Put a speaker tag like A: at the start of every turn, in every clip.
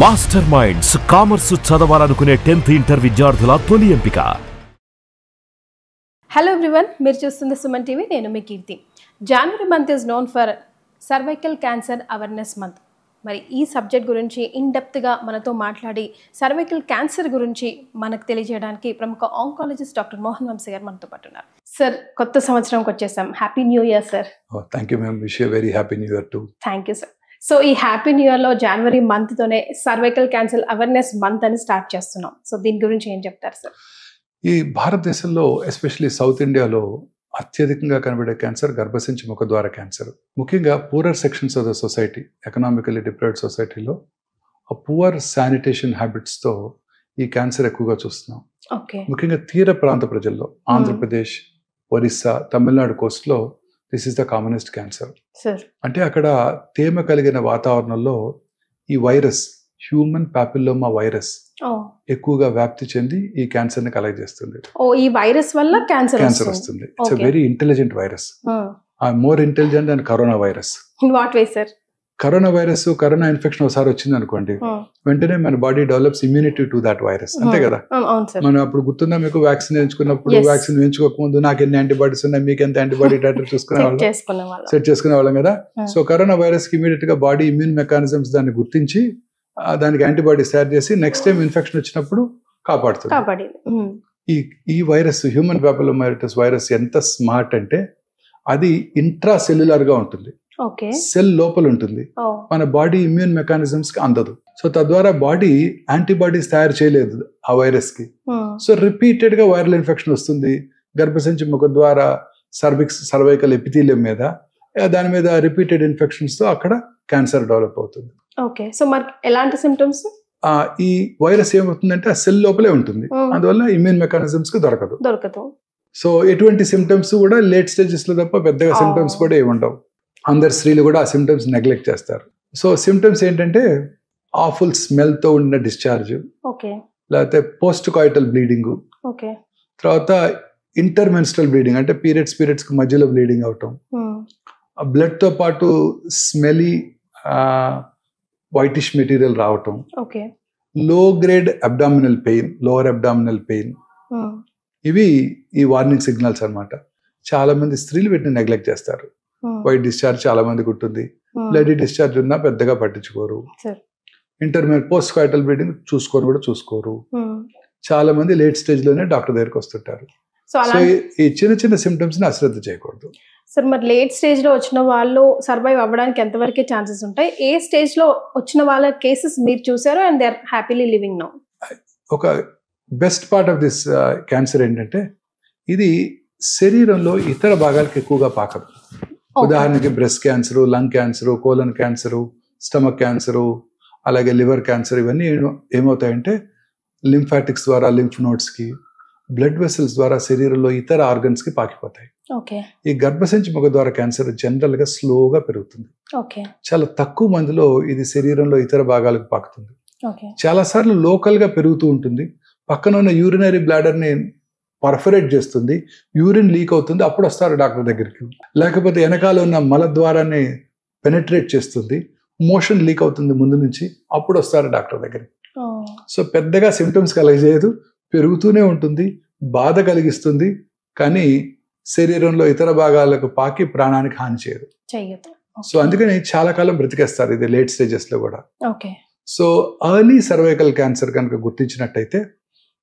A: Master minds commerce చదవాలనుకునే 10th inter విద్యార్థుల తొలి ఎంపిక.
B: హలో ఎవ్రీవన్, మీరు చూస్తుంది సుమన్ టీవీ. నేను మీ Keerthi. January month is known for cervical cancer awareness month. మరి ఈ సబ్జెక్ట్ గురించి ఇన్డెప్త్గా మనతో మాట్లాడి సర్వైకల్ క్యాన్సర్ గురించి మనకు తెలియజేయడానికి ప్రముఖ ఆంకాలజిస్ట్ డాక్టర్ మోహన్ వంశీ గారు మనతో పాటు ఉన్నారు. సార్, కొత్త సంవత్సరంకి వచ్చేసాం. Happy new year sir.
C: Thank you ma'am. Wish you very happy new year to.
B: Thank you sir. So ఈ హ్యాపీ న్యూ ఇయర్లో జనవరి మంత్తోనే సర్వైకల్ క్యాన్సర్ అవేర్నెస్ మంత్ అని స్టార్ట్ చేస్తున్నాం. సో దీని గురించి ఏం చెప్తారు సార్?
C: ఈ భారతదేశంలో ఎస్పెషల్లీ సౌత్ ఇండియాలో అత్యధికంగా కనబడే క్యాన్సర్ గర్భసంచి ముఖద్వార క్యాన్సర్. ముఖ్యంగా poorer sections of the society, economically deprived సొసైటీలో ఆ పూర్ శానిటేషన్ హ్యాబిట్స్తో ఈ క్యాన్సర్ ఎక్కువగా చూస్తున్నాం. ముఖ్యంగా తీర ప్రాంత ప్రజల్లో Andhra Pradesh, Orissa, Tamil Nadu కోస్ట్లో this is the commonest cancer. అంటే అక్కడ తేమ కలిగిన వాతావరణంలో ఈ వైరస్, హ్యూమన్ పాపిల్లోమా వైరస్ ఎక్కువగా వ్యాప్తి చెంది ఈ క్యాన్సర్ ని కలగజేస్తుంది.
B: ఈ వైరస్ వల్ల క్యాన్సర్
C: వస్తుంది. It's very intelligent virus, more intelligent than corona virus.
B: In what way sir?
C: Corona virus, corona infection ఒకసారి వచ్చింది అనుకోండి, వెంటనే మన body develops immunity to that virus. అంతే కదా? మనం అప్పుడు గుర్తుందా మీకు, వ్యాక్సిన్ వేయించుకున్నప్పుడు వ్యాక్సిన్ వేయించుకోకముందు నాకు ఎన్ని యాంటీబాడీస్ ఉన్నాయి, మీకు ఎంత యాంటీబాడీ టైటర్ సెట్ చేసుకునే వాళ్ళం కదా. సో కరోనా వైరస్ కి ఇమీడియట్ గా బాడీ ఇమ్యూన్ మెకానిజమ్స్ దాన్ని గుర్తించి దానికి యాంటీబాడీస్ తయారు చేసి నెక్స్ట్ టైం ఇన్ఫెక్షన్ వచ్చినప్పుడు కాపాడుతుంది. ఈ వైరస్, హ్యూమన్ పాపిలోమావైరస్ వైరస్ ఎంత స్మార్ట్ అంటే అది ఇంట్రా సెల్యులర్ గా ఉంటుంది, సెల్ లోపల ఉంటుంది, మన బాడీ ఇమ్యూన్ మెకానిజమ్స్ కి అందదు. సో తద్వారా బాడీ యాంటీబాడీస్ తయారు చేయలేదు ఆ వైరస్ కి. సో రిపీటెడ్ గా వైరల్ ఇన్ఫెక్షన్ వస్తుంది గర్భసంచి ముఖ ద్వారా సర్వైకల్ ఎపిథీలియం మీద. దాని మీద రిపీటెడ్ ఇన్ఫెక్షన్స్ తో అక్కడ క్యాన్సర్ డెవలప్ అవుతుంది.
B: సో మరి ఎలాంటి సింప్టమ్స్?
C: ఈ వైరస్ ఏమవుతుందంటే ఆ సెల్ లోపలే ఉంటుంది, అందువల్ల ఇమ్యూన్ మెకానిజమ్స్ కి దొరకదు. సో ఎటువంటి సిమ్టమ్స్ కూడా లేట్ స్టేజెస్ లో తప్ప పెద్దగా సిమ్టమ్స్ కూడా ఏముండవు. అందరు స్త్రీలు కూడా ఆ సిమ్టమ్స్ నెగ్లెక్ట్ చేస్తారు. సో సిమ్టమ్స్ ఏంటంటే ఆఫుల్ స్మెల్ తో ఉన్న డిశ్చార్జ్, లేకపోతే పోస్ట్ కాయిటల్ బ్లీడింగ్, తర్వాత ఇంటర్మెన్స్ట్రల్ బ్లీడింగ్ అంటే పీరియడ్స్ కి మధ్యలో బ్లీడింగ్ అవటం, బ్లడ్ తో పాటు స్మెలీ వైటిష్ మెటీరియల్ రావటం, లో grade abdominal pain, lower abdominal pain. ఇవి ఈ వార్నింగ్ సిగ్నల్స్ అన్నమాట. చాలా మంది స్త్రీలు వీటిని నెగ్లెక్ట్ చేస్తారు. వైట్ డిశ్చార్జ్ చాలా మందికి ఉంటుంది, బ్లడీ డిశ్చార్జ్ ఉన్నా పెద్దగా పట్టించుకోరు. పోస్ట్ కాయిటల్ బ్లీడింగ్ చూసుకోరు. చాలా మంది లేట్ స్టేజ్ లోనే డాక్టర్ దగ్గరికి వస్తుంటారు. సో ఈ చిన్న సిమ్టమ్స్ ని అశ్రద్ధ చేయకూడదు.
B: సార్, మరి లేట్ స్టేజ్ లో వచ్చిన వాళ్ళు సర్వైవ్ అవ్వడానికి ఎంతవరకు ఛాన్సెస్ ఉంటాయి? ఏ స్టేజ్ లో వచ్చిన వాళ్ళ కేసెస్ మీరు చూసారు and they are happily living now?
C: ఒక best part of this cancer ఏంటంటే ఇది శరీరంలో ఇతర భాగాలకు ఎక్కువగా పాకదు. ఉదాహరణకి breast cancer, lung cancer, colon cancer, stomach cancer, అలాగే లివర్ క్యాన్సర్, ఇవన్నీ ఏమవుతాయంటే లింఫాటిక్స్ ద్వారా లింఫ్ నోడ్స్ కి, బ్లడ్ వెసల్స్ ద్వారా శరీరంలో ఇతర ఆర్గన్స్ కి పాకిపోతాయి. ఈ గర్భసంచి ముఖ ద్వారా క్యాన్సర్ జనరల్ గా స్లోగా పెరుగుతుంది. చాలా తక్కువ మందిలో ఇది శరీరంలో ఇతర భాగాలకు పాకుతుంది. చాలా సార్లు లోకల్ గా పెరుగుతూ ఉంటుంది, పక్కన ఉన్న యూరినరీ బ్లాడర్ ని పర్ఫరేట్ చేస్తుంది, యూరిన్ లీక్ అవుతుంది, అప్పుడు వస్తారు డాక్టర్ దగ్గరికి. లేకపోతే వెనకాల ఉన్న మల ద్వారాన్ని పెనట్రేట్ చేస్తుంది, మోషన్ లీక్ అవుతుంది ముందు నుంచి, అప్పుడు వస్తారు డాక్టర్ దగ్గరికి. సో పెద్దగా సిమ్టమ్స్ కలగజేయదు, పెరుగుతూనే ఉంటుంది, బాధ కలిగిస్తుంది, కానీ శరీరంలో ఇతర భాగాలకు పాకి ప్రాణానికి హాని చేయదు. సో అందుకని చాలా కాలం బ్రతికేస్తారు ఇది లేట్ స్టేజెస్ లో కూడా. సో ఎర్లీ సర్వైకల్ క్యాన్సర్ కనుక గుర్తించినట్టయితే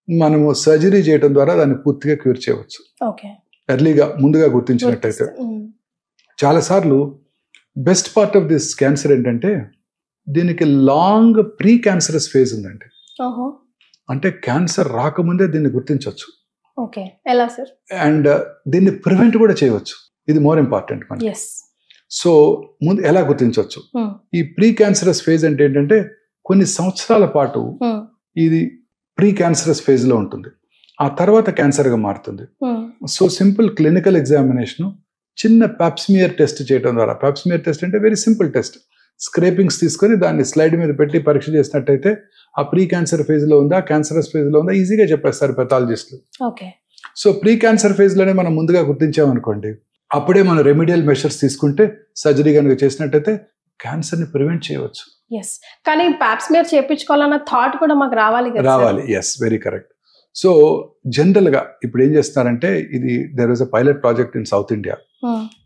C: మనము సర్జరీ చేయడం ద్వారా దాన్ని పూర్తిగా క్యూర్ చేయవచ్చు. ఎర్లీగా ముందుగా గుర్తించినట్టయితే. చాలా సార్లు best part of this cancer ఏంటంటే దీనికి లాంగ్ ప్రీ క్యాన్సరస్ ఫేజ్ ఉందండి. అంటే క్యాన్సర్ రాకముందే దీన్ని గుర్తించవచ్చు. అండ్ దీన్ని ప్రివెంట్ కూడా చేయవచ్చు. ఇది మోర్ ఇంపార్టెంట్ మనకి. సో ముందు ఎలా గుర్తించవచ్చు? ఈ ప్రీ క్యాన్సరస్ ఫేజ్ అంటే ఏంటంటే కొన్ని సంవత్సరాల పాటు ఇది ప్రీ క్యాన్సరస్ ఫేజ్ లో ఉంటుంది, ఆ తర్వాత క్యాన్సర్ గా మారుతుంది. సో సింపుల్ క్లినికల్ ఎగ్జామినేషన్, చిన్న పాప్స్మియర్ టెస్ట్ చేయడం ద్వారా, పాప్స్మియర్ టెస్ట్ అంటే వెరీ సింపుల్ టెస్ట్, స్క్రేపింగ్స్ తీసుకొని దాన్ని స్లైడ్ మీద పెట్టి పరీక్ష చేసినట్టయితే ఆ ప్రీ క్యాన్సర్ ఫేజ్ లో ఉందా, క్యాన్సరస్ ఫేజ్ లో ఉందా ఈజీగా చెప్పేస్తారు పెథాలజిస్టులు. సో ప్రీ క్యాన్సర్ ఫేజ్ లోనే మనం ముందుగా గుర్తించామనుకోండి, అప్పుడే మనం రెమిడియల్ మెషర్స్ తీసుకుంటే, సర్జరీ కనుక చేసినట్టయితే క్యాన్సర్ని ప్రివెంట్ చేయవచ్చు.
B: ఎస్, కానీ ప్యాప్స్మియర్ చేయించుకోవాలన్న థాట్ కూడా మాకు రావాలి కదా.
C: రావాలి, ఎస్, వెరీ కరెక్ట్. సో జనరల్గా ఇప్పుడు ఏం చేస్తున్నారంటే, ఇది there was a pilot project in south India.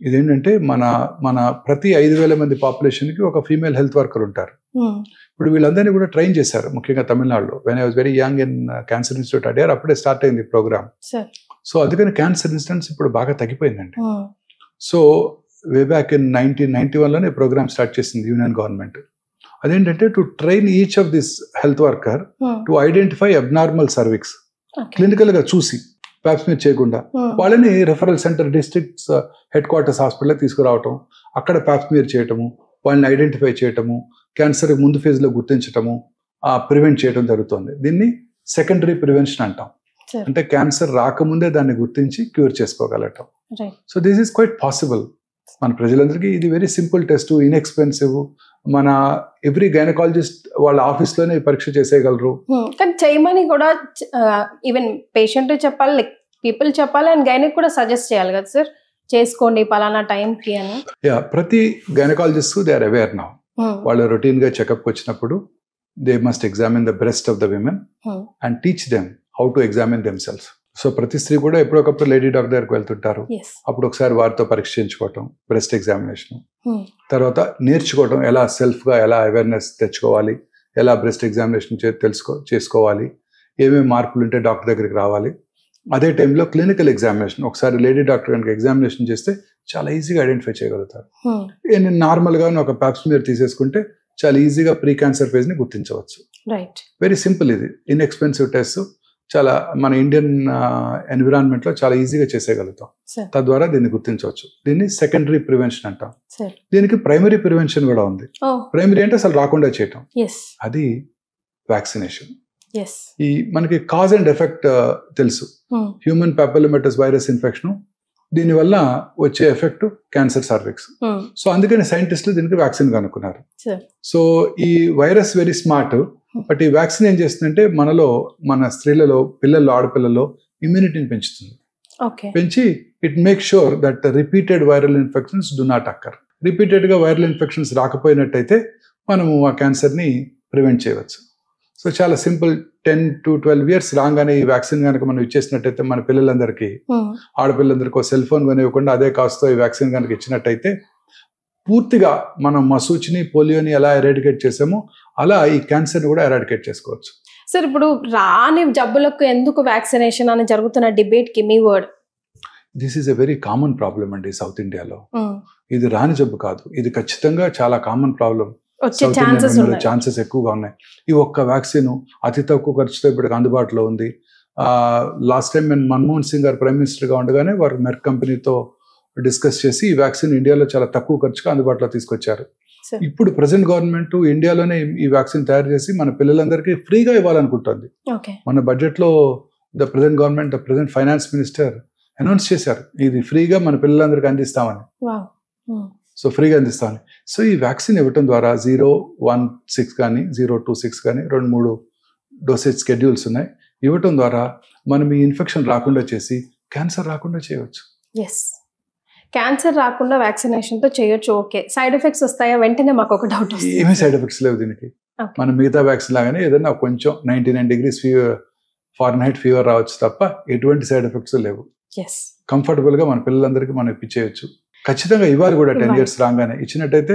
C: ఇదేంటంటే మన ప్రతి 5,000 మంది పాపులేషన్కి ఒక ఫీమేల్ హెల్త్ వర్కర్ ఉంటారు. ఇప్పుడు వీళ్ళందరినీ కూడా ట్రైన్ చేశారు, ముఖ్యంగా తమిళనాడులో. When I was very young in cancer institute Adyar, అప్పుడే స్టార్ట్ అయింది ప్రోగ్రామ్. సో అందుకని క్యాన్సర్ ఇన్సిడెంట్స్ ఇప్పుడు బాగా తగ్గిపోయిందండి. సో వే బ్యాక్ ఇన్ 1991లోనే ప్రోగ్రామ్ స్టార్ట్ చేసింది యూనియన్ గవర్నమెంట్. అదేంటంటే to train each of this health worker to identify abnormal cervix, clinical గా చూసి ప్యాప్స్మియర్ చేయకుండా వాళ్ళని referral centre, districts headquarters hospital తీసుకురావటం, అక్కడ ప్యాప్స్మియర్ చేయటము, వాళ్ళని ఐడెంటిఫై చేయటము, క్యాన్సర్ ముందు ఫేజ్ లో గుర్తించటము, ప్రివెంట్ చేయడం జరుగుతుంది. దీన్ని సెకండరీ ప్రివెన్షన్ అంటాం. అంటే క్యాన్సర్ రాకముందే దాన్ని గుర్తించి క్యూర్ చేసుకోగలటం. So this is quite possible. మన ప్రజలందరికీ ఇది వెరీ సింపుల్ టెస్ట్, ఇన్ఎక్స్పెన్సివ్. మన ఎవ్రీ గైనకాలజిస్ట్ వాళ్ళ ఆఫీస్లోనే పరీక్ష చేసేయగలరు.
B: కానీ చేయమని కూడా ఈవెన్ పేషెంట్ చెప్పాలి, లైక్ పీపుల్ చెప్పాలి, అండ్ గైనక్ కూడా సజెస్ట్ చేయాలి కదా సార్, చేసుకోండి పలానా టైంకి అని.
C: యా, ప్రతి gynaecologist they are aware now. వాళ్ళు రొటీన్ గా చెకప్ వచ్చినప్పుడు they must examine the breast of the women and teach them how to examine them self. So ప్రతి స్త్రీ కూడా ఎప్పుడొకప్పుడు లేడీ డాక్టర్ దగ్గరికి వెళ్తుంటారు. అప్పుడు ఒకసారి వారితో పరీక్ష చేయించుకోవటం, బ్రెస్ట్ ఎగ్జామినేషన్, తర్వాత నేర్చుకోవటం ఎలా సెల్ఫ్గా ఎలా అవేర్నెస్ తెచ్చుకోవాలి, ఎలా బ్రెస్ట్ ఎగ్జామినేషన్ చేసుకోవాలి, ఏమేమి మార్పులు ఉంటే డాక్టర్ దగ్గరికి రావాలి. అదే టైంలో క్లినికల్ ఎగ్జామినేషన్, ఒకసారి లేడీ డాక్టర్ కనుక ఎగ్జామినేషన్ చేస్తే చాలా ఈజీగా ఐడెంటిఫై చేయగలుగుతారు. నార్మల్గా ఒక ప్యాప్స్మియర్ తీసేసుకుంటే చాలా ఈజీగా ప్రీ క్యాన్సర్ ఫేజ్ని గుర్తించవచ్చు. వెరీ సింపుల్, ఇది ఇన్ఎక్స్పెన్సివ్ టెస్ట్. చాలా మన ఇండియన్ ఎన్విరాన్మెంట్ లో చాలా ఈజీగా చేసేయగలుగుతాం. తద్వారా దీన్ని గుర్తించవచ్చు. దీన్ని సెకండరీ ప్రివెన్షన్ అంటాం. దీనికి ప్రైమరీ ప్రివెన్షన్ కూడా ఉంది. ప్రైమరీ అంటే అసలు రాకుండా చేయటం, అది వ్యాక్సినేషన్. ఈ మనకి కాజ్ అండ్ ఎఫెక్ట్ తెలుసు. హ్యూమన్ పాపిలోమాటస్ వైరస్ ఇన్ఫెక్షన్, దీనివల్ల వచ్చే ఎఫెక్ట్ క్యాన్సర్ సర్విక్స్. సో అందుకని సైంటిస్టులు దీనికి వ్యాక్సిన్ కనుక్కున్నారు. సో ఈ వైరస్ వెరీ స్మార్ట్. బట్ ఈ వ్యాక్సిన్ ఏం చేస్తుందంటే మనలో, మన స్త్రీలలో, పిల్లల్లో, ఆడపిల్లల్లో ఇమ్యూనిటీని పెంచుతుంది. పెంచి it make sure that repeated viral infections do not అక్కర్. Repeated గా వైరల్ ఇన్ఫెక్షన్స్ రాకపోయినట్టయితే మనము ఆ క్యాన్సర్ని ప్రివెంట్ చేయవచ్చు. సో చాలా సింపుల్. 10 to 12 years రాగానే ఈ వ్యాక్సిన్ కనుక మనం ఇచ్చేసినట్టయితే మన పిల్లలందరికీ, ఆడపిల్లలందరికీ సెల్ ఫోన్ కొనివ్వకుండా అదే కాస్తో ఈ వ్యాక్సిన్ కనుక ఇచ్చినట్టయితే పూర్తిగా మనం మసూచిని, పోలియోని ఎలా ఎరాడికేట్ చేసామో అలా ఈ క్యాన్సర్ని కూడా ఎరాడికేట్ చేసుకోవచ్చు.
B: సార్, ఇప్పుడు రాని జబ్బులకు ఎందుకు వ్యాక్సినేషన్ అని జరుగుతున్న డిబేట్ కి మీ word?
C: This is a very common problem అండి సౌత్ ఇండియాలో. ఇది రాని జబ్బు కాదు, ఇది ఖచ్చితంగా చాలా కామన్ ప్రాబ్లం. ఛాన్సెస్ ఎక్కువగా ఉన్నాయి. ఈ ఒక్క వ్యాక్సిన్ అతి తక్కువ ఖర్చుతో ఇప్పటికి అందుబాటులో ఉంది. లాస్ట్ టైం నేను మన్మోహన్ సింగ్ గారు ప్రైమ్ మినిస్టర్గా ఉండగానే వారు మెర్క్ కంపెనీతో డిస్కస్ చేసి ఈ వ్యాక్సిన్ ఇండియాలో చాలా తక్కువ ఖర్చుగా అందుబాటులో తీసుకొచ్చారు. ఇప్పుడు ప్రెసెంట్ గవర్నమెంట్ ఇండియాలోనే ఈ వ్యాక్సిన్ తయారు చేసి మన పిల్లలందరికీ ఫ్రీగా ఇవ్వాలనుకుంటుంది. మన బడ్జెట్ లో the present finance minister announce చేశారు, ఇది ఫ్రీగా మన పిల్లలందరికీ అందిస్తామని. సో ఫ్రీగా అందిస్తామని. సో ఈ వ్యాక్సిన్ ఇవ్వటం ద్వారా 016 కానీ 026 కానీ 2-3 డోసేజ్ స్కెడ్యూల్స్ ఉన్నాయి. ఇవ్వటం ద్వారా మనం ఈ ఇన్ఫెక్షన్ రాకుండా చేసి క్యాన్సర్ రాకుండా చేయవచ్చు.
B: క్యాన్సర్ రాకుండా వ్యాక్సినేషన్ తో చేయొచ్చు. ఓకే, సైడ్ ఎఫెక్ట్స్ వస్తాయా? వెంటనే మాకు ఒక డౌట్ వస్తుంది.
C: ఏమీ సైడ్ ఎఫెక్ట్స్ లేవు దీనికి. మనం మిగతా వ్యాక్సిన్ లాగానే ఏదైనా కొంచెం 99 degrees ఫారెన్హైట్ ఫీవర్ రావచ్చు తప్ప ఎటువంటి సైడ్ ఎఫెక్ట్స్ లేవు. కంఫర్టబుల్ గా మన పిల్లలందరికీ మనం ఇప్పించేయచ్చు. ఖచ్చితంగా ఇవ్వాలి కూడా. 10 years రాగానే ఇచ్చినట్టయితే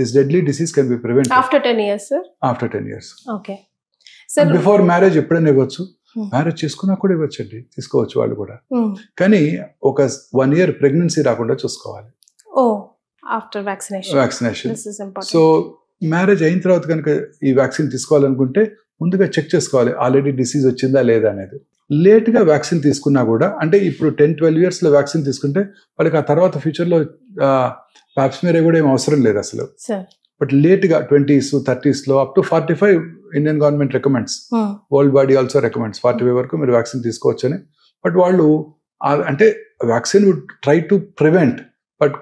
C: this deadly disease can be prevented
B: after 10 years.
C: After 10 years. Okay sir, before marriage ఎప్పుడైనా ఇవ్వచ్చు, మ్యారేజ్ చేసుకున్నా కూడా ఇవ్వచ్చండి, తీసుకోవచ్చు వాళ్ళు కూడా. కానీ ఒక 1 year ప్రెగ్నెన్సీ రాకుండా చూసుకోవాలి.
B: After vaccination.
C: సో మ్యారేజ్ అయిన తర్వాత కనుక ఈ వ్యాక్సిన్ తీసుకోవాలనుకుంటే ముందుగా చెక్ చేసుకోవాలి ఆల్రెడీ డిసీజ్ వచ్చిందా లేదా అనేది. లేట్గా వ్యాక్సిన్ తీసుకున్నా కూడా, అంటే ఇప్పుడు 10-12 years వ్యాక్సిన్ తీసుకుంటే వాళ్ళకి ఆ తర్వాత ఫ్యూచర్లో ప్యాప్స్మియర్ కూడా ఏం అవసరం లేదు అసలు. బట్ లేట్గా 20s 30s up to 45 Indian government recommends, world body also recommends 45 వరకు మీరు వ్యాక్సిన్ తీసుకోవచ్చు అని. బట్ వాళ్ళు అంటే vaccine would try to prevent, but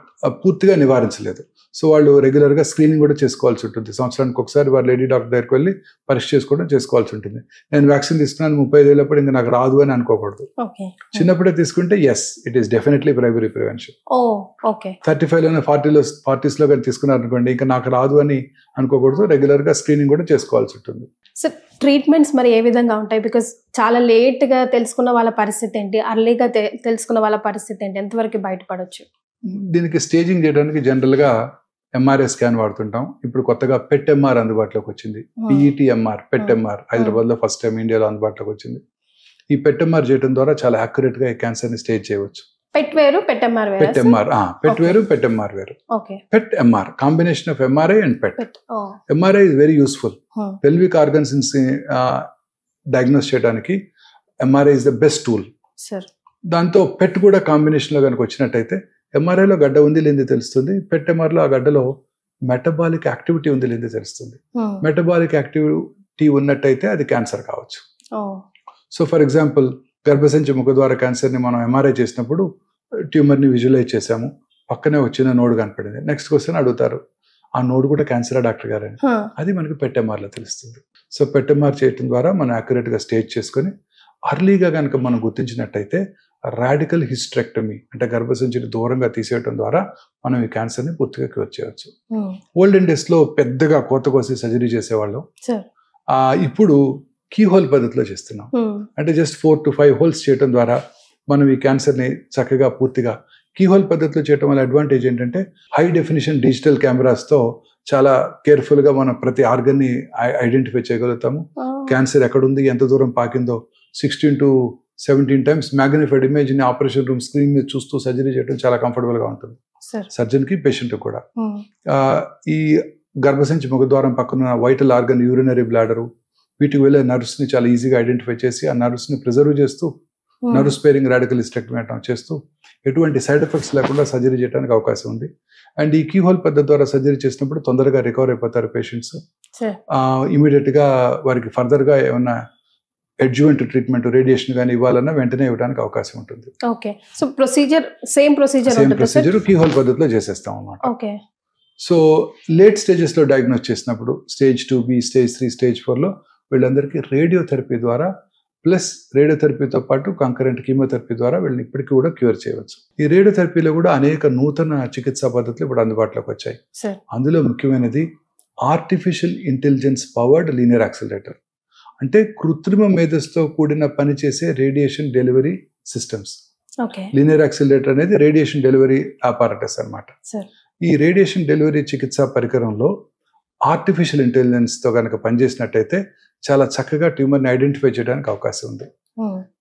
C: పూర్తిగా నివారించలేదు. సో వాళ్ళు రెగ్యులర్గా స్క్రీనింగ్ కూడా చేసుకోవాల్సి ఉంటుంది. సంవత్సరానికి ఒకసారి వారు లేడీ డాక్టర్ దగ్గరికి వెళ్ళి పరీక్ష చేసుకోవాల్సి ఉంటుంది. నేను వ్యాక్సిన్ తీసుకున్నాను 35 ఏళ్ళప్పుడు ఇంకా నాకు రాదు అని అనుకోకూడదు. చిన్నప్పుడే తీసుకుంటే yes, it is definitely primary prevention. 35లోనే 40స్లో కానీ తీసుకున్నారు అనుకోండి, ఇంకా నాకు రాదు అని అనుకోకూడదు. రెగ్యులర్గా స్క్రీనింగ్ కూడా చేసుకోవాల్సి ఉంటుంది.
B: సో ట్రీట్మెంట్స్ మరి ఏ విధంగా ఉంటాయి? బికాస్ చాలా లేట్గా తెలుసుకున్న వాళ్ళ పరిస్థితి ఏంటి, అర్లీగా తెలుసుకున్న వాళ్ళ పరిస్థితి ఏంటి, ఎంతవరకు బయటపడవచ్చు?
C: దీనికి స్టేజింగ్ చేయడానికి జనరల్గా ఎంఆర్ఐ స్కాన్ వాడుతుంటాం. ఇప్పుడు కొత్తగా పెట్ ఎంఆర్ అందుబాటులోకి వచ్చింది. పిఈటి ఎంఆర్, పెట్ ఎంఆర్ హైదరాబాద్లో ఫస్ట్ టైం ఇండియాలో అందుబాటులోకి వచ్చింది. ఈ పెట్ ఎంఆర్ చేయడం ద్వారా చాలా యాక్యురేట్గా ఈ క్యాన్సర్ని స్టేజ్ చేయవచ్చు.
B: పెట్ వేరు, పెట్ ఎంఆర్ వేరు.
C: పెట్ ఎంఆర్ వేరు, పెట్ ఎంఆర్ వేరు. PET MR combination of MRI and PET. MRI is very useful. Pelvic organs diagnose చేయడానికి MRI is the best tool. దాంతో పెట్ కూడా కాంబినేషన్ లో కనుక వచ్చినట్టయితే ఎంఆర్ఐలో గడ్డ ఉంది లేనిది తెలుస్తుంది, పెట్ ఎంఆర్లో ఆ గడ్డలో మెటబాలిక్ యాక్టివిటీ ఉంది లేనిది తెలుస్తుంది. మెటబాలిక్ యాక్టివిటీ ఉన్నట్టయితే అది క్యాన్సర్ కావచ్చు. సో ఫర్ ఎగ్జాంపుల్ గర్భసంచి ముఖద్వార క్యాన్సర్ని మనం ఎంఆర్ఐ చేసినప్పుడు ట్యూమర్ని విజువలైజ్ చేసాము, పక్కనే వచ్చిన నోడ్ కనపడింది. నెక్స్ట్ క్వశ్చన్ అడుగుతారు, ఆ నోడ్ కూడా క్యాన్సరా డాక్టర్ గారని. అది మనకి పెట్ ఎంఆర్లో తెలుస్తుంది. సో పెట్ ఎంఆర్ చేయడం ద్వారా మనం యాక్యురేట్గా స్టేజ్ చేసుకొని అర్లీగా కనుక మనం గుర్తించినట్టయితే రాడికల్ హిస్టెక్టమీ అంటే గర్భసంచిని దూరంగా తీసేయడం ద్వారా మనం ఈ క్యాన్సర్ని పూర్తిగా క్యూర్ చేయవచ్చు. ఓల్డెన్ డేస్లో పెద్దగా కోత కోసి సర్జరీ చేసేవాళ్ళం. ఇప్పుడు కీ హోల్ పద్ధతిలో చేస్తున్నాం. అంటే జస్ట్ 4 to 5 హోల్స్ చేయడం ద్వారా మనం ఈ క్యాన్సర్ని చక్కగా పూర్తిగా కీ హోల్ పద్ధతిలో చేయడం వల్ల అడ్వాంటేజ్ ఏంటంటే హై డెఫినిషన్ డిజిటల్ కెమెరాస్తో చాలా కేర్ఫుల్గా మనం ప్రతి ఆర్గన్ని ఐడెంటిఫై చేయగలుగుతాము. క్యాన్సర్ ఎక్కడుంది, ఎంత దూరం పాకిందో 16 to 17 times మ్యాగ్నిఫైడ్ ఇమేజ్ ని ఆపరేషన్ రూమ్ స్క్రీన్ మీద చూస్తూ సర్జరీ చేయడం చాలా కంఫర్టబుల్ గా ఉంటుంది సర్జన్ కి, పేషెంట్ కూడా. ఈ గర్భసంచి ముఖద్వారం పక్కన వైటల్ ఆర్గన్, యూరినరీ బ్లాడరు, వీటికి వెళ్ళే నర్వ్స్ ని చాలా ఈజీగా ఐడెంటిఫై చేసి ఆ నర్వ్స్ ని ప్రిజర్వ్ చేస్తూ నర్వ్ స్పేరింగ్ రాడికల్ హిస్టెక్టమీ చేస్తూ ఎటువంటి సైడ్ ఎఫెక్ట్స్ లేకుండా సర్జరీ చేయడానికి అవకాశం ఉంది. అండ్ ఈ కీ హోల్ పద్ధతి ద్వారా సర్జరీ చేసినప్పుడు తొందరగా రికవర్ అయిపోతారు పేషెంట్స్. ఇమీడియట్ గా వారికి ఫర్దర్ గా ఏమన్నా అడ్జువెంట్ ట్రీట్మెంట్, రేడియేషన్ కానీ ఇవ్వాలన్నా వెంటనే ఇవ్వడానికి అవకాశం ఉంటుంది.
B: Okay, so same procedure
C: keyhole పద్ధతిలో చేసేస్తాం అన్నమాట. సో లేట్ స్టేజెస్ లో డయాగ్నోస్ చేసినప్పుడు స్టేజ్ 2B, స్టేజ్ 3, స్టేజ్ 4లో వీళ్ళందరికీ రేడియోథెరపీ ద్వారా ప్లస్ రేడియోథెరపీతో పాటు కంకరెంట్ కీమోథెరపీ ద్వారా వీళ్ళని ఇప్పటికీ కూడా క్యూర్ చేయవచ్చు. ఈ రేడియోథెరపీలో కూడా అనేక నూతన చికిత్సా పద్ధతులు ఇప్పుడు అందుబాటులోకి వచ్చాయి. అందులో ముఖ్యమైనది artificial intelligence powered linear accelerator. అంటే కృత్రిమ మేధస్సుతో కూడిన పనిచేసే radiation delivery systems. Linear accelerator అనేది రేడియేషన్ డెలివరీ అపారటస్ అన్నమాట. ఈ రేడియేషన్ డెలివరీ చికిత్సా పరికరంలో ఆర్టిఫిషియల్ ఇంటెలిజెన్స్ తో కనుక పనిచేసినట్టయితే చాలా చక్కగా ట్యూమర్ని ఐడెంటిఫై చేయడానికి అవకాశం ఉంది.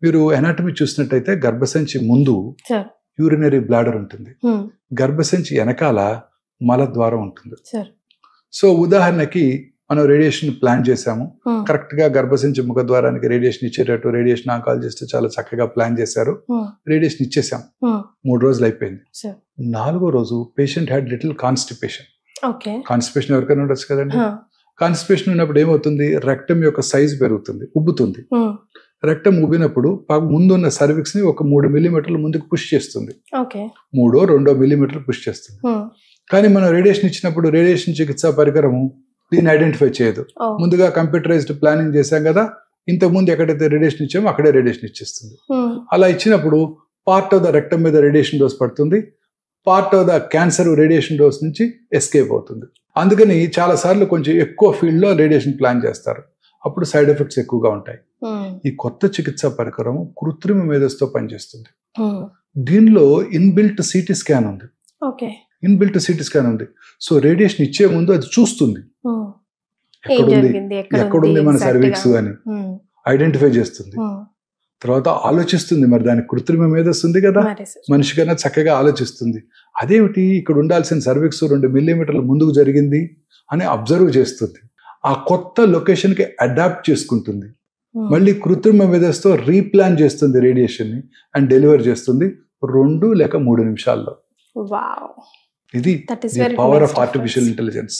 C: మీరు ఎనాటమీ చూసినట్టయితే గర్భసంచి ముందు యూరినరీ బ్లాడర్ ఉంటుంది, గర్భసంచి వెనకాల మలద్వారం ఉంటుంది. సో ఉదాహరణకి మనం రేడియేషన్ ప్లాన్ చేసాము, కరెక్ట్ గా గర్భసంచి ముఖద్వారానికి రేడియేషన్ ఇచ్చేటట్టు రేడియేషన్ ఆంకాలజిస్ట్ చాలా చక్కగా ప్లాన్ చేశారు. రేడియేషన్ ఇచ్చేసాం, 3 రోజులు అయిపోయింది. 4వ రోజు patient had little constipation. Constipation ఎవరికైనా ఉండొచ్చు కదండి. కాన్స్టిపేషన్ ఉన్నప్పుడు ఏమవుతుంది, రెక్టమ్ యొక్క సైజ్ పెరుగుతుంది, ఉబ్బుతుంది. రెక్టమ్ ఉబ్బినప్పుడు ముందున్న సర్విక్స్ ని ఒక 3 మిల్లీమీటర్లు ముందుకు పుష్ చేస్తుంది, 2 మిల్లీమీటర్లు పుష్ చేస్తుంది. కానీ మనం రేడియేషన్ ఇచ్చినప్పుడు రేడియేషన్ చికిత్సా పరికరము దీన్ని ఐడెంటిఫై చేయదు. ముందుగా కంప్యూటరైజ్డ్ ప్లానింగ్ చేశాం కదా, ఇంతకుముందు ఎక్కడైతే రేడియేషన్ ఇచ్చామో అక్కడే రేడియేషన్ ఇచ్చేస్తుంది. అలా ఇచ్చినప్పుడు పార్ట్ ఆఫ్ ద రెక్టమ్ మీద రేడియేషన్ డోస్ పడుతుంది, part of the cancer radiation dose నుంచి ఎస్కేప్ అవుతుంది. అందుకని చాలా సార్లు కొంచెం ఎక్కువ ఫీల్డ్ లో రేడియేషన్ ప్లాన్ చేస్తారు, అప్పుడు సైడ్ ఎఫెక్ట్స్ ఎక్కువగా ఉంటాయి. ఈ కొత్త చికిత్సా పరికరం కృత్రిమ మేధస్సుతో పనిచేస్తుంది. దీనిలో ఇన్బిల్ట్ సిటీ స్కాన్ ఉంది. సో రేడియేషన్ ఇచ్చే ముందు అది చూస్తుంది ఎక్కడుంది మన సర్విక్స్ అని ఐడెంటిఫై చేస్తుంది. తర్వాత ఆలోచిస్తుంది, మరి దానికి కృత్రిమ మేధస్సు ఉంది కదా, మనిషి కన్నా చక్కగా ఆలోచిస్తుంది. అదేమిటి ఇక్కడ ఉండాల్సిన సర్విక్స్ 2 మిల్లీమీటర్ల ముందుకు జరిగింది అని అబ్జర్వ్ చేస్తుంది. ఆ కొత్త లొకేషన్ కి అడాప్ట్ చేసుకుంటుంది. మళ్ళీ కృత్రిమ మేధస్సుతో రీప్లాన్ చేస్తుంది రేడియేషన్ ని అండ్ డెలివర్ చేస్తుంది 2 లేక 3 నిమిషాల్లో. ఇది పవర్ ఆఫ్ ఆర్టిఫిషియల్ ఇంటెలిజెన్స్.